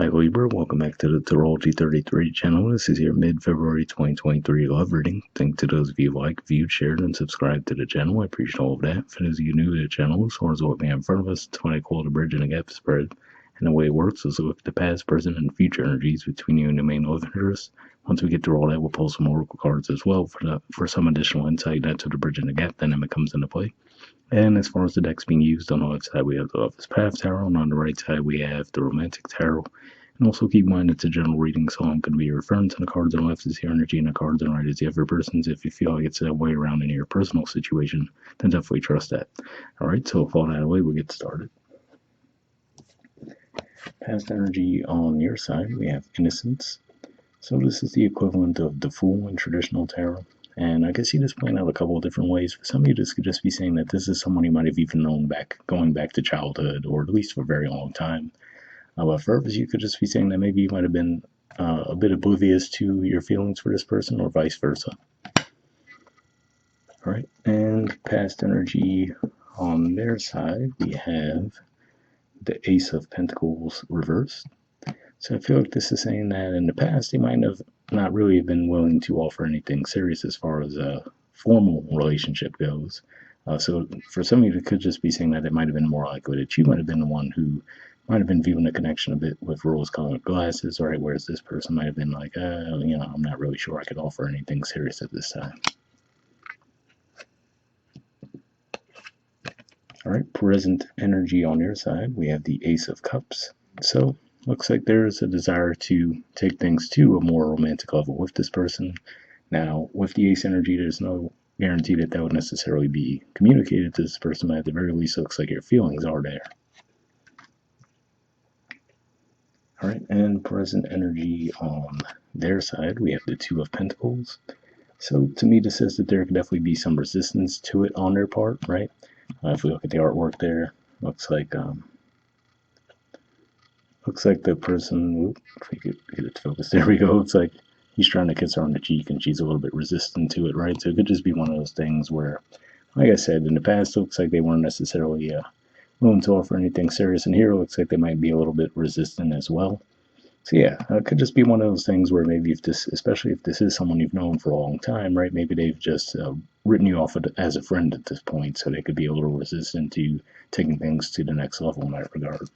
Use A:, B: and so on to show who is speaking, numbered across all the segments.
A: Hi Libra, welcome back to the Astrology 33 channel. This is your mid-February 2023 love reading. Thanks to those of you who liked, viewed, shared, and subscribed to the channel. I appreciate all of that. For those of you new to the channel, as far as what we have in front of us, it's what I call the bridge and the gap spread. And the way it works is look at the past, present, and future energies between you and your main love interest. Once we get through all that, we'll pull some oracle cards as well for some additional insight. That's where the bridge and the gap dynamic comes into play. And as far as the decks being used, on the left side we have the Lover's Path Tarot, and on the right side we have the Romantic Tarot. And also keep in mind it's a general reading, so I'm going to be referring to the cards on the left as your energy and the cards on the right as the other person's. If you feel like it's that way around in your personal situation, then definitely trust that. Alright, so with all that away, we'll get started. Past energy on your side, we have Innocence. So this is the equivalent of the Fool in traditional tarot. And I can see this playing out a couple of different ways. For some of you, this could just be saying that this is someone you might have even known going back to childhood, or at least for a very long time. But for others, you could just be saying that maybe you might have been a bit oblivious to your feelings for this person, or vice versa. Alright, and past energy on their side, we have the Ace of Pentacles reversed. So I feel like this is saying that in the past, they might have not really been willing to offer anything serious as far as a formal relationship goes. So for some of you, it could just be saying that it might have been more likely that you might have been the one who might have been viewing the connection a bit with rose-colored glasses, right? Whereas this person might have been like, I'm not really sure I could offer anything serious at this time. All right, present energy on your side, we have the Ace of Cups. So looks like there's a desire to take things to a more romantic level with this person. Now, with the Ace energy, there's no guarantee that would necessarily be communicated to this person, but at the very least, it looks like your feelings are there. All right, and present energy on their side, we have the Two of Pentacles. So to me, this says that there could definitely be some resistance to it on their part, right? If we look at the artwork there, looks like the person, if we could get it to focus, there we go. Looks like he's trying to kiss her on the cheek and she's a little bit resistant to it, right? So it could just be one of those things where, like I said, in the past, it looks like they weren't necessarily willing to offer anything serious, and here it looks like they might be a little bit resistant as well. So yeah, it could just be one of those things where maybe especially if this is someone you've known for a long time, right? Maybe they've just written you off as a friend at this point, so they could be a little resistant to taking things to the next level in that regard.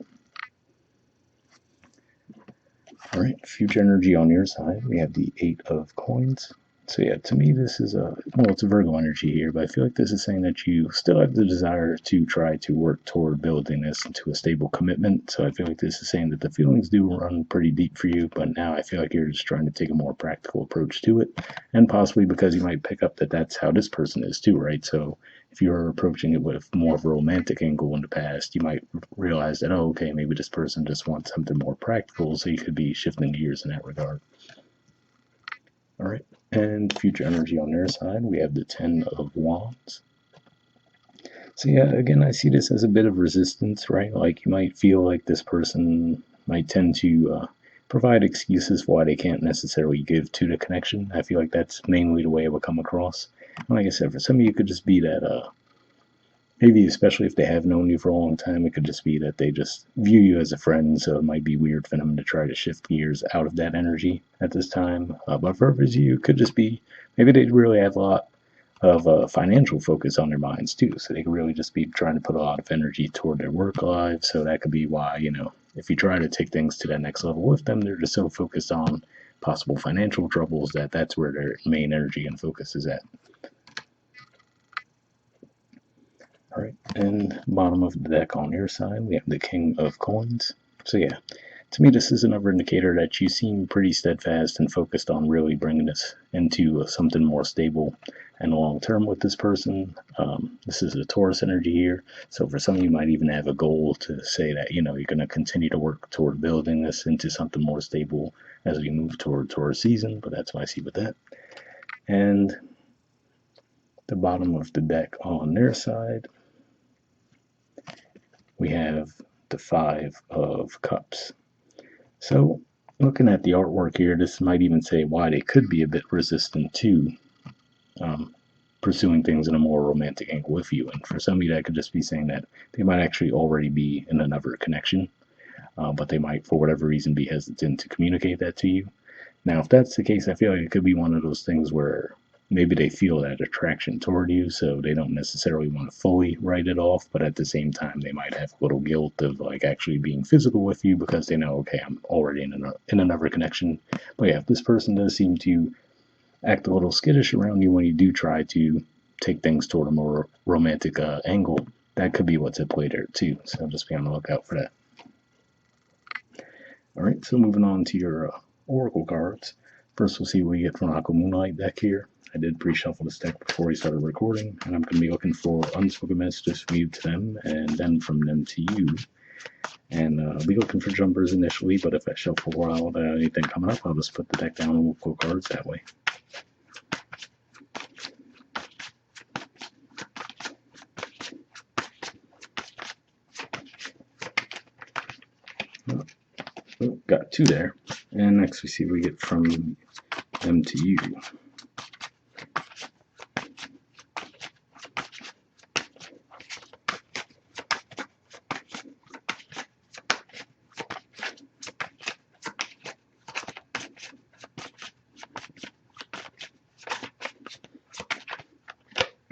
A: All right, future energy on your side, we have the Eight of Coins. So yeah, to me, this is it's a Virgo energy here, but I feel like this is saying that you still have the desire to try to work toward building this into a stable commitment. So I feel like this is saying that the feelings do run pretty deep for you, but now I feel like you're just trying to take a more practical approach to it, and possibly because you might pick up that that's how this person is too, right? So if you're approaching it with more of a romantic angle in the past, you might realize that, oh, okay, maybe this person just wants something more practical, so you could be shifting gears in that regard. All right, and future energy on their side, we have the Ten of Wands. So yeah, again, I see this as a bit of resistance, right? Like you might feel like this person might tend to provide excuses for why they can't necessarily give to the connection. I feel like that's mainly the way it would come across. And like I said, for some of you, it could just be that maybe especially if they have known you for a long time, it could just be that they just view you as a friend, so it might be weird for them to try to shift gears out of that energy at this time. But for others, you could just be, maybe they really have a lot of financial focus on their minds too, so they could really just be trying to put a lot of energy toward their work lives. So that could be why, if you try to take things to that next level with them, they're just so focused on possible financial troubles that's where their main energy and focus is at. All right, and bottom of the deck on your side, we have the King of Coins. So yeah, to me, this is another indicator that you seem pretty steadfast and focused on really bringing this into something more stable and long-term with this person. This is a Taurus energy here, so for some of you might even have a goal to say that, you're going to continue to work toward building this into something more stable as we move toward Taurus season, but that's what I see with that. And the bottom of the deck on their side, we have the Five of Cups. So looking at the artwork here, this might even say why they could be a bit resistant to pursuing things in a more romantic angle with you. And for some of you, that could just be saying that they might actually already be in another connection. but they might, for whatever reason, be hesitant to communicate that to you. Now, if that's the case, I feel like it could be one of those things where maybe they feel that attraction toward you, so they don't necessarily want to fully write it off, but at the same time, they might have a little guilt of like actually being physical with you because they know, okay, I'm already in another connection. But yeah, if this person does seem to act a little skittish around you when you do try to take things toward a more romantic angle, that could be what's at play there too. So just be on the lookout for that. All right, so moving on to your oracle cards. First, we'll see what we get from Aqua Moonlight deck here. I did pre-shuffle this deck before we started recording, and I'm going to be looking for unspoken messages from you to them, and then from them to you. And I'll be looking for jumpers initially, but if I shuffle a while without anything coming up, I'll just put the deck down and we'll pull cards that way. Oh, got two there. And next we see what we get from them to you.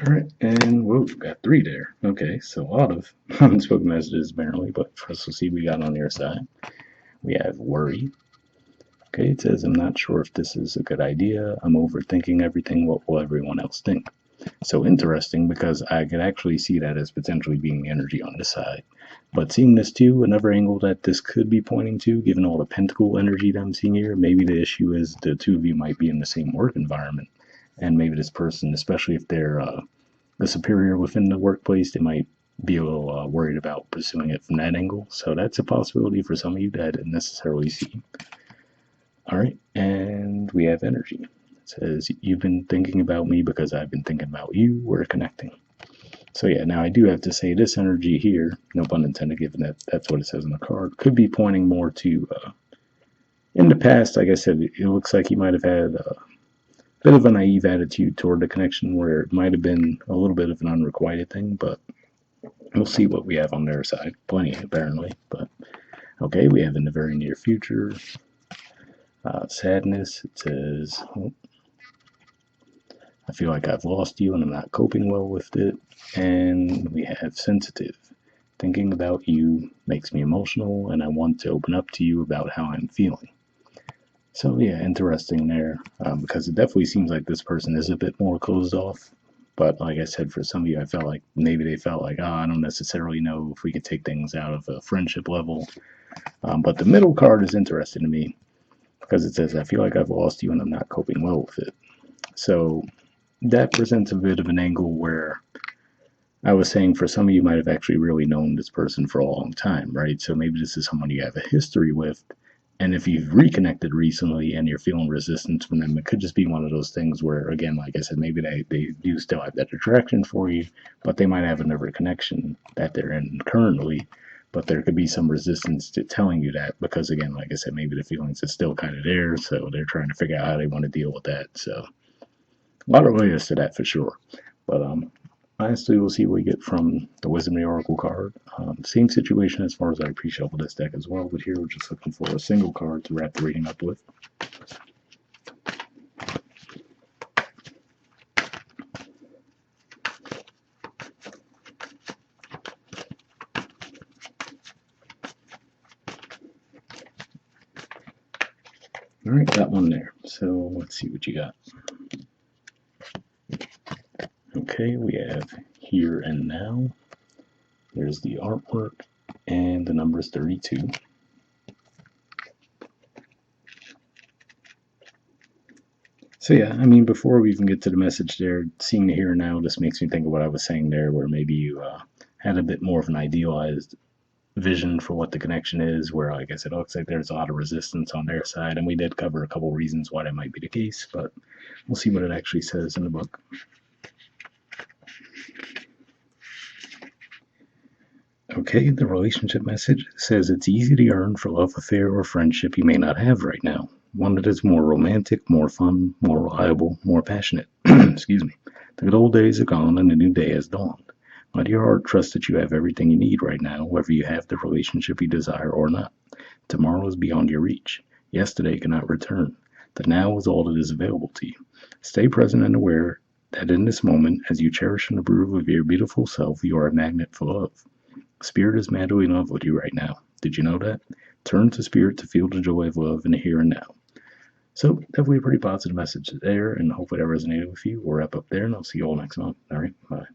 A: All right, and whoa, got three there. Okay, so a lot of unspoken messages apparently, but first we'll see what we got on your side. We have worry. Okay, it says, I'm not sure if this is a good idea. I'm overthinking everything. What will everyone else think? So interesting, because I could actually see that as potentially being the energy on this side. But seeing this too, another angle that this could be pointing to, given all the pentacle energy that I'm seeing here, maybe the issue is the two of you might be in the same work environment. And maybe this person, especially if they're a superior within the workplace, they might be a little worried about pursuing it from that angle. So that's a possibility for some of you that I didn't necessarily see. All right, and we have energy. It says, you've been thinking about me because I've been thinking about you. We're connecting. So yeah, now I do have to say this energy here, no pun intended, given that that's what it says on the card, could be pointing more to, in the past, like I said, it looks like you might have had a bit of a naive attitude toward the connection where it might have been a little bit of an unrequited thing, but we'll see what we have on their side. Plenty, apparently, but okay, we have in the very near future. Sadness, it says, I feel like I've lost you and I'm not coping well with it. And we have sensitive. Thinking about you makes me emotional and I want to open up to you about how I'm feeling. So yeah, interesting there, because it definitely seems like this person is a bit more closed off. But like I said, for some of you, I felt like maybe they felt like, I don't necessarily know if we could take things out of a friendship level. But the middle card is interesting to me because it says, I feel like I've lost you and I'm not coping well with it. So that presents a bit of an angle where I was saying for some of you might have actually really known this person for a long time, right? So maybe this is someone you have a history with. And if you've reconnected recently and you're feeling resistance from them, it could just be one of those things where, again, like I said, maybe they do still have that attraction for you, but they might have another connection that they're in currently. But there could be some resistance to telling you that because, again, like I said, maybe the feelings are still kind of there. So they're trying to figure out how they want to deal with that. So a lot of layers to that for sure. But honestly, we'll see what we get from the Wisdom of the Oracle card. Same situation as far as I pre-shuffled this deck as well, but here we're just looking for a single card to wrap the reading up with. All right, got one there. So let's see what you got. Okay, we have Here and Now. There's the artwork, and the number is 32. So yeah, I mean, before we even get to the message there, seeing the here and now just makes me think of what I was saying there, where maybe you had a bit more of an idealized vision for what the connection is, where, like I said, it looks like there's a lot of resistance on their side, and we did cover a couple reasons why that might be the case, but we'll see what it actually says in the book. Okay, the relationship message says it's easy to yearn for love affair or friendship you may not have right now. One that is more romantic, more fun, more reliable, more passionate. Excuse me. The good old days are gone and a new day has dawned. Let your heart trust that you have everything you need right now, whether you have the relationship you desire or not. Tomorrow is beyond your reach. Yesterday cannot return. The now is all that is available to you. Stay present and aware that in this moment, as you cherish and approve of your beautiful self, you are a magnet for love. Spirit is madly in love with you right now. Did you know that? Turn to Spirit to feel the joy of love in the here and now. So, definitely a pretty positive message there, and hopefully that resonated with you. We'll wrap up there, and I'll see you all next month. All right, bye.